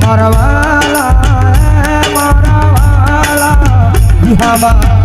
મારા વાલા બિહાબા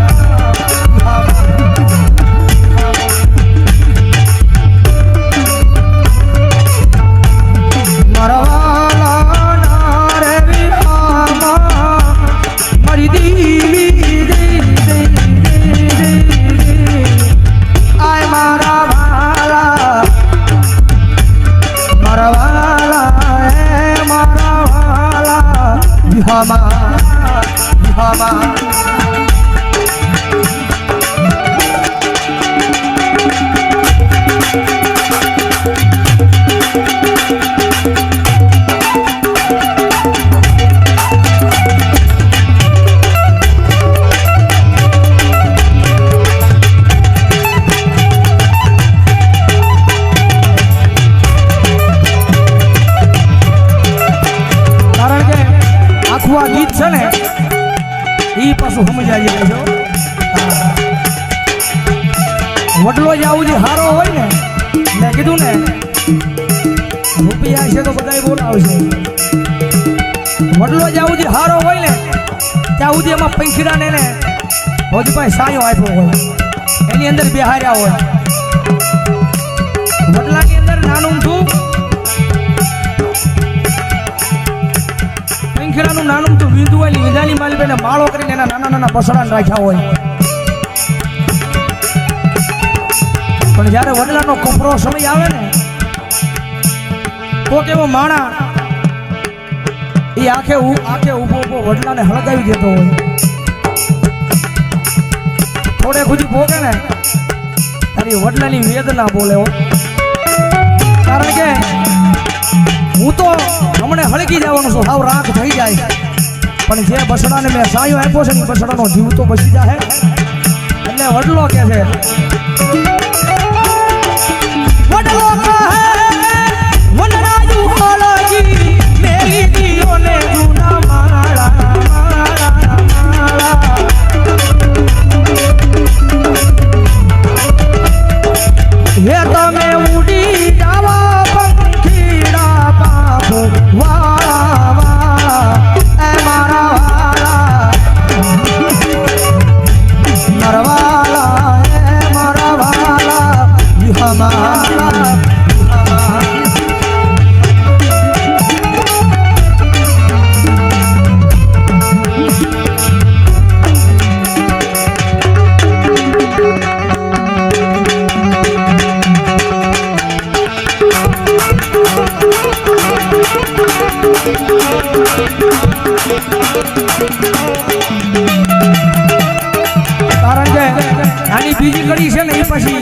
વડલો જાવું જે હારો હોય ને મેં કીધું ને રૂપિયા છે તો બધાય બોલાવશે વડલો જાવું જે હારો હોય ને ત્યાં સુધી એમાં પૈસા ને ભોજભાઈ સાયો આપ્યો હોય એની અંદર બિહાર્યા હોય વડલાની અંદર નાનું તું પંખીરાનું નાનું તું વિંધુવાલી વિંધાની માલિક માળો કરીને એના નાના નાના પસડાને રાખ્યા હોય પણ જ્યારે વડલાનો કપરો સમય આવે ને કોક એવો માણા એ આખે ઊભો વડલાને હળગાવી દેતો હોય થોડે ખુદી ભોગે ને તારી વડલાની વેદના બોલે હોય કારણ કે હું તો હમણે હળગી જવાનું છું હાવ રાખ થઈ જાય પણ જે બસડાને મેં સાયો આપ્યો છે ને બસડાનો જીવ તો બચી જાય એટલે વડલો કે છે वडलो का है वनराजू खोलगी मेरी दियो ने गुना मारा ये तो मैं उड़ी जावा पंखीड़ा बाबू वाह वाह ए मारा वाला मारा वाला हमारा કારણ કે આની બીજી કડી છે ને એ પછી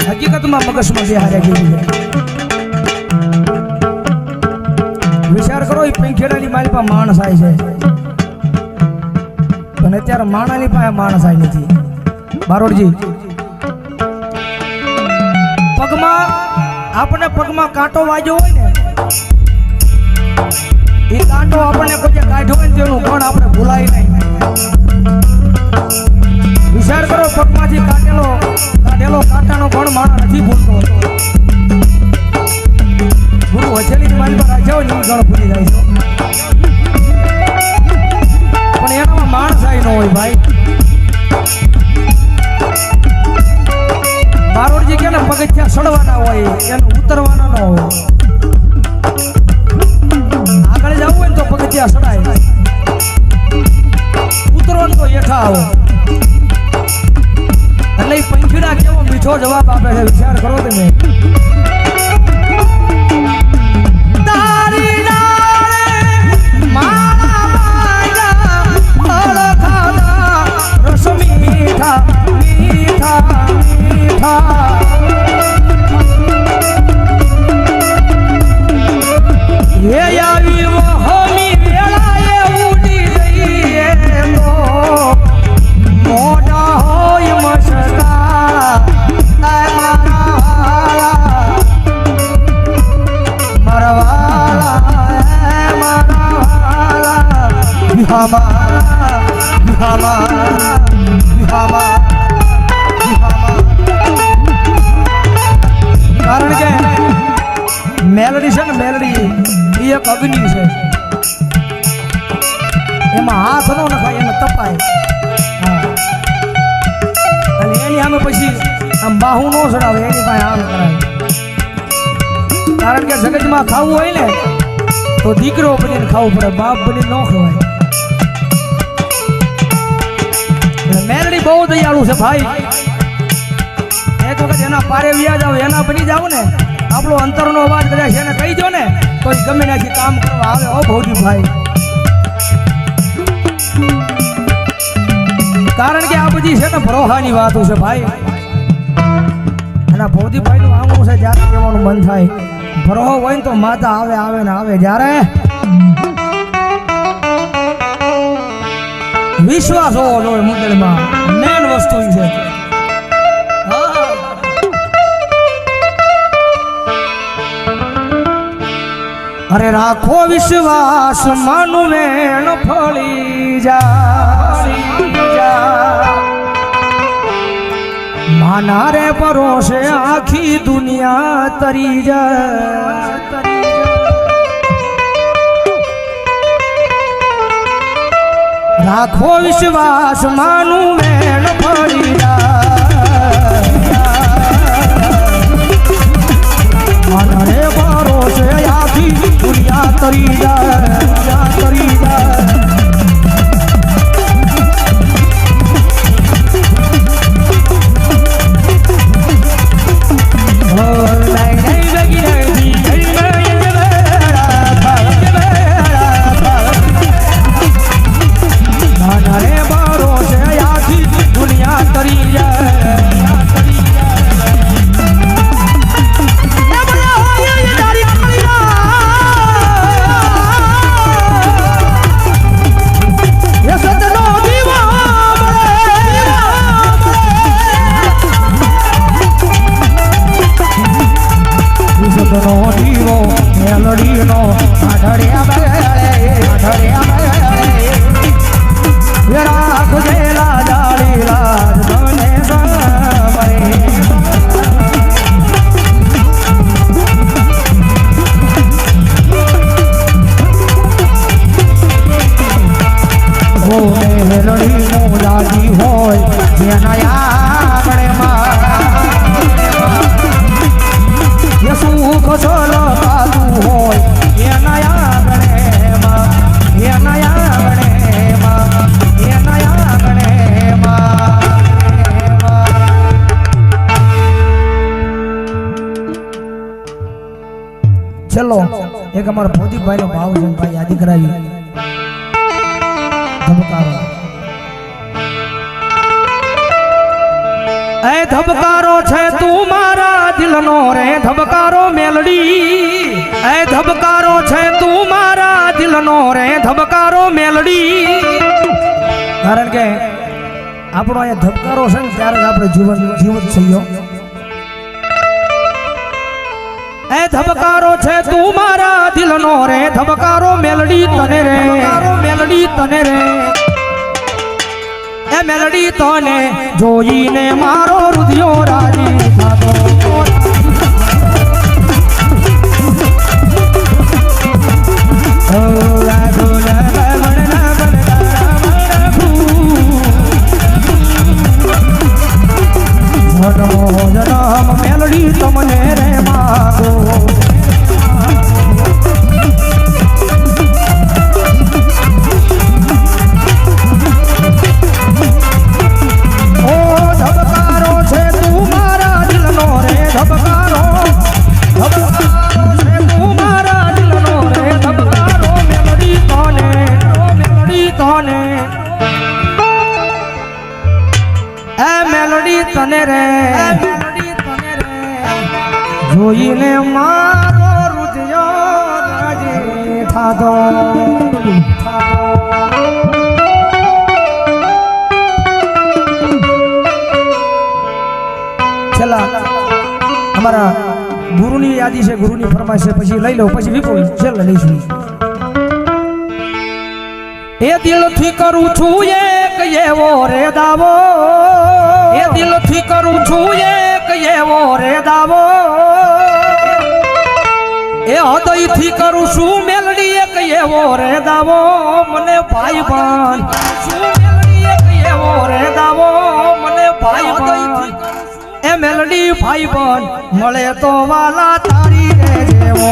હકીકતમાં મગજમાં બેહાર્યા જેવી છે વિચાર કરો એ પંખેડાની મારી પાસે માણસ આવે છે પણ અત્યારે માણાની પાસે માણસ આવી નથી બારોડજી પગમાં આપણે પગમાં કાંટો વાગ્યો હોય ને એ કાંટો આપણને કોઈ કાઢ્યો હોય ને તેનું પણ આપણે ભૂલાય નહીં વિચાર કરો પગમાંથી કાઢેલો કાંટાનો પણ માણસ નથી ભૂલતો ગુરુ વચેલી મારી પર રાખ્યા હોય ને ગણ ભૂલી જાય છે પણ એનામાં માણસ આવી ન હોય ભાઈ બારોડજી કે ને પગથિયા સડવાના હોય એને ઉતરવાના ન હોય આગળ જવું હોય ને તો પગથિયા સડાય ઉતરવાનું તો હેઠા આવો એટલે એ પંખીડા કેવો મીઠો જવાબ આપે છે વિચાર કરો તમે તારી રસ મીઠા મીઠા મીઠા એ આવી વહમી વેળાએ ઉડી જઈએ તો મોટા હોય મસકા કારણ કે મેલડી છે ને મેલડી એ એક અગ્નિ છે એમાં હાથ ન નખાય એને તપાય અને એની સામે પછી આમ બાહુ ન ચડાવે એની પાસે આમ કરાય કારણ કે જગતમાં ખાવું હોય ને તો દીકરો બનીને ખાવું પડે બાપ બનીને ન ખવાય મેલડી બહુ દયાળુ છે ભાઈ એક વખત એના પારે વ્યા જાવ એના બની જાવ ને આપણો અંતરનો અવાજ કદાચ એને કહી દો ને તો ગમે ત્યાંથી કામ કરવા આવે ઓ ભૌજી ભાઈ કારણ કે આ બધી છે ને ભરોહાની વાતો છે ભાઈ અને ભૌજીભાઈ નું આંગણું છે જ્યારે કહેવાનું મન થાય ભરોહો હોય ને તો માતા આવે આવે ને આવે જ્યારે વિશ્વાસ હોવો જોઈએ મુંદડમાં મેન વસ્તુ છે અરે રાખો વિશ્વાસ માનું મેણ ફળી જા માના રે પરોશે આખી દુનિયા તરી જા રાખો વિશ્વાસ માનું મેણ ફળી જા માના રે પરોશે આખી દુનિયા તરી જા તરી જા चलो एक हमारा भौतिक भाई नो भाव છે ભાઈ યાદ કરાવી ધબકારો એ ધબકારો છે તું મારા દિલનો રે ધબકારો મેલડી એ ધબકારો છે તું મારા દિલનો રે ધબકારો મેલડી કારણ કે આપણો આ ધબકારો છે ને ત્યારે જ આપણે જીવન થયો એ ધબકારો છે તું મારા દિલનો રે ધબકારો મેલડી તને રે મેલડી તને રે એ મેલડી તને જોઈને મારો હૃદયો રાજી થાતો મેલડી તમને રે માગો ધબકારો છે તું મારા દિલનો રે ધબકારો છે તું મારા દિલનો રે ધબકારો મેલડી તને એ મેલડી તને રે જોઈને મારો હૃદયો રાજી થાતો છેલ્લા અમારા ગુરુની યાદી છે ગુરુની ફરમાઈશ છે પછી લઈ લઉં પછી વિપુલ છેલ્લે લઈશું એ દિલથી કરું છું એક એવો રે દાવો એ દિલથી કરું છું એક એવો રે દાવો એ હૃદયથી કરું છું મેલડી એક એવો રે દાવો મને ભાઈ બન શું મેલડી એક એવો રે દાવો મને ભાઈ બન એ મેલડી ભાઈ બન મળે તો વાલા તારી રે જેવો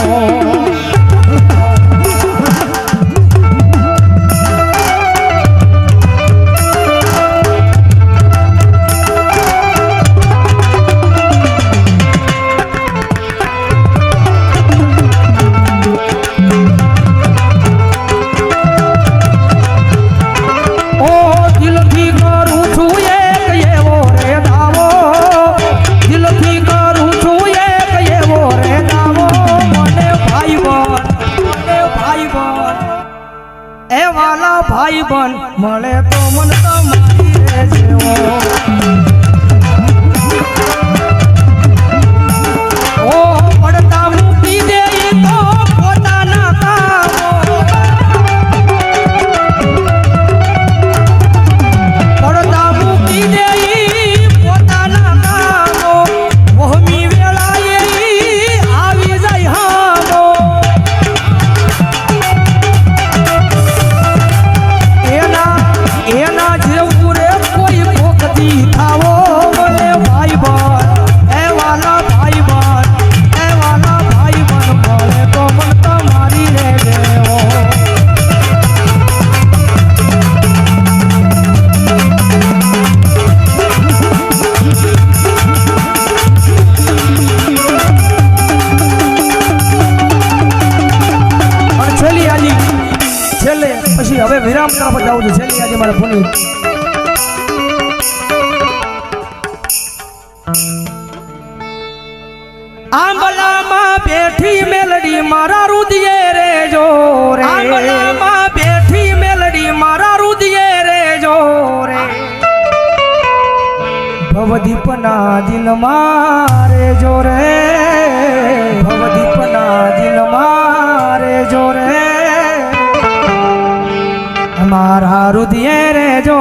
ભાઈ બન મળે તો મન તમારી રે જેવો ઓ પડતા મૂકી દે તો પોતાના કામો પડતા મૂકી દે પોતાના કામો વહમી વેળાએ આવી જાય હામો એના જેવું રે કોઈ ભોગતી થાવો મને ભાઈ બન એ વાલા ભાઈ બન એ વાલા ભાઈ બન મળે તો મન તમારી રે જેવો અને છેલ્લી આજી છેલ્લે પછી હવે વિરામ તરફ જાઉં છું છેલ્લી આજે મારે પુની આંબલામાં બેઠી મેલડી મારા રુદિયે રે જો રે આંબલામાં બેઠી મેલડી મારા રુદિયે રે જો રે ભવદીપના દિલ મારે જો રે ભવદીપના દિલ મારે જો રે મારા રુદિયે રે જો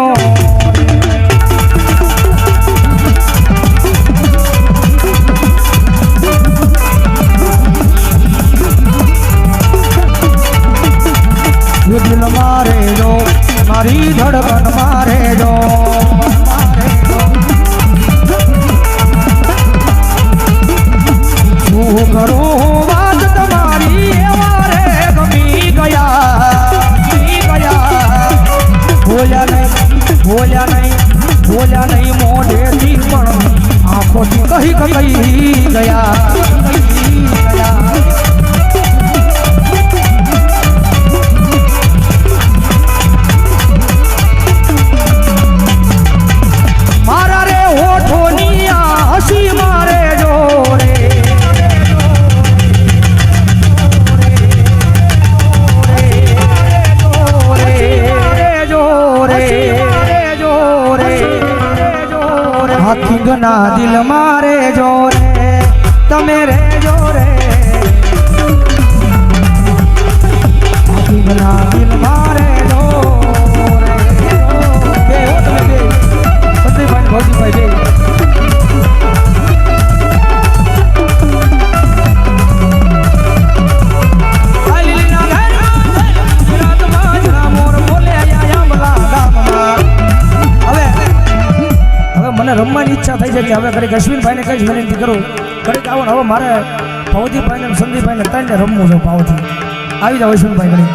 દિલ મારે જો મારી ધડકન મારે જો શું કરું વાત તમારી એવા રે ગમી ગયા બોલ્યા નહીં મોઢેથી પણ આંખોથી કહી ગયા મારા રે હોઠોની આ હસી મારે જો રે હાથીગના દિલ મારે જો રે તમે રે જો રે હાથીગના દિલ મારે જો રે બે હો તમે બે સંદીપભાઈ ભૌજીભાઈ બે મને રમવાની ઈચ્છા થઈ છે કે હવે ઘડીક અશ્વિનભાઈને કઈ જ વિનંતી કરું ઘડીક આવો ને હવે મારે ભવજીભાઈને અને સંદીપભાઈને ત્રણને રમવું છે ભાવથી આવી જાવ અશ્વિનભાઈ ઘડીક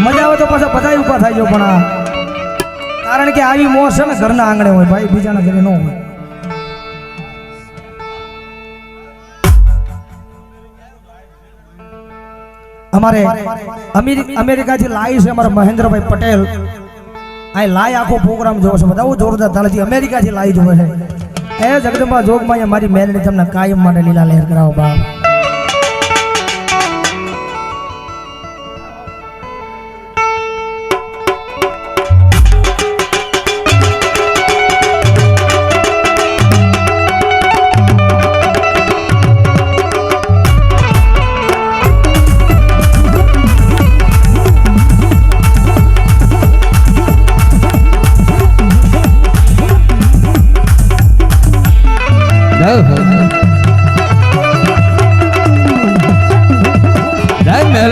મજા આવે તો પાછા બધા ઊભા થાય પણ આ કારણ કે આવી મોહ છે ને ઘરના આંગણે હોય ભાઈ બીજાના ઘરે ન હોય અમારે અમેરિકાથી લાવી છે અમારા મહેન્દ્રભાઈ પટેલ આ લાય આખો પ્રોગ્રામ જોવો છે બધા જોરદાર તાલથી અમેરિકાથી લાઈ જોવે છે એ જગદંબા જોગમાં મારી મેલડી તમને કાયમ માટે લીલા લહેર કરાવો બાપ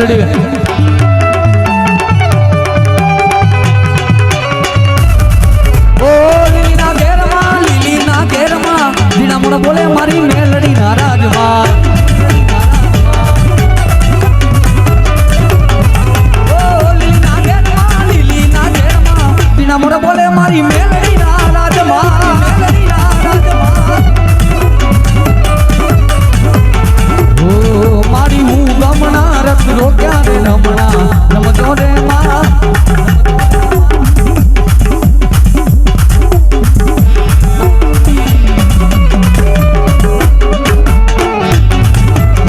મેલડી ઓ લીલીના ઘેરમાં જીણા મોડા બોલે મારી મેલડી ના રાજમાં મોરે બોલે મારી મેલડી ના રાજમાં મેલડી ના રાજમાં ઓ મારી હું ગમણા રસ રોક્યા રે રમણા રમજો રે માં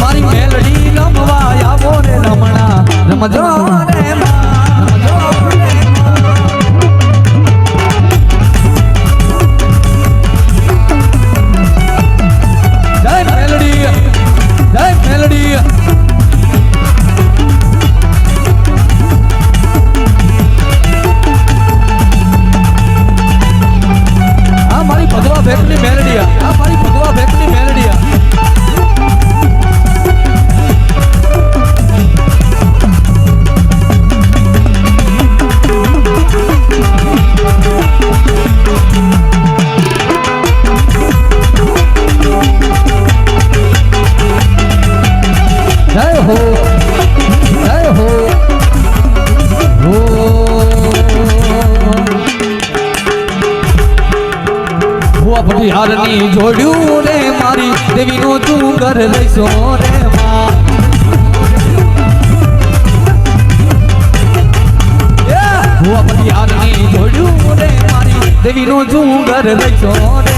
મારી મેલડી રમવા આવો રે રમણા રમજો રે માં હારની જોડ્યું રે મારી દેવીનો ડુંગર લઈશો રે માં હારની જોડ્યું રે મારી દેવીનો ડુંગર લઈશો રે